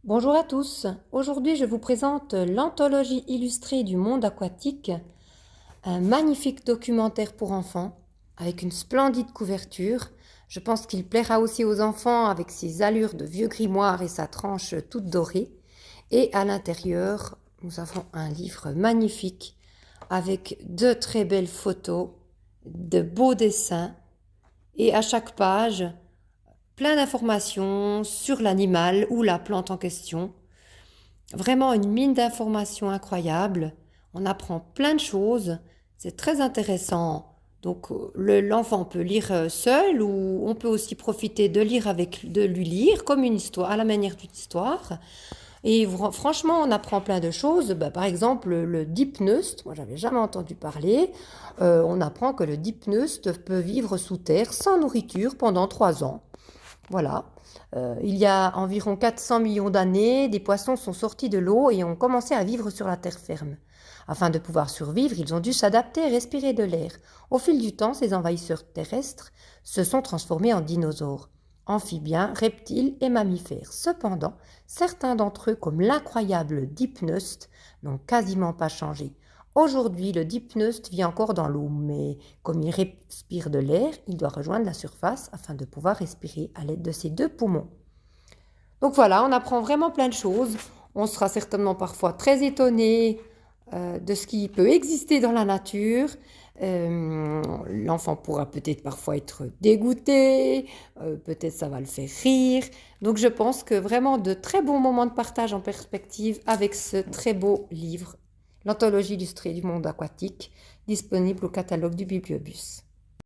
Bonjour à tous. Aujourd'hui, je vous présente l'anthologie illustrée du monde aquatique, un magnifique documentaire pour enfants avec une splendide couverture. Je pense qu'il plaira aussi aux enfants avec ses allures de vieux grimoire et sa tranche toute dorée. Et à l'intérieur, nous avons un livre magnifique avec de très belles photos, de beaux dessins et à chaque page, plein d'informations sur l'animal ou la plante en question. Vraiment une mine d'informations incroyable. On apprend plein de choses. C'est très intéressant. Donc l'enfant peut lire seul ou on peut aussi profiter de lui lire comme une histoire, à la manière d'une histoire. Et franchement, on apprend plein de choses. Bah, par exemple, le dipneuste, moi j'avais jamais entendu parler. On apprend que le dipneuste peut vivre sous terre sans nourriture pendant 3 ans. Voilà. Il y a environ 400 millions d'années, des poissons sont sortis de l'eau et ont commencé à vivre sur la terre ferme. Afin de pouvoir survivre, ils ont dû s'adapter et respirer de l'air. Au fil du temps, ces envahisseurs terrestres se sont transformés en dinosaures, amphibiens, reptiles et mammifères. Cependant, certains d'entre eux, comme l'incroyable dipneuste, n'ont quasiment pas changé. Aujourd'hui, le dipneuste vit encore dans l'eau, mais comme il respire de l'air, il doit rejoindre la surface afin de pouvoir respirer à l'aide de ses 2 poumons. Donc voilà, on apprend vraiment plein de choses. On sera certainement parfois très étonné de ce qui peut exister dans la nature. L'enfant pourra peut-être parfois être dégoûté, peut-être ça va le faire rire. Donc je pense que vraiment de très bons moments de partage en perspective avec ce très beau livre, l'anthologie illustrée du monde aquatique, disponible au catalogue du Bibliobus.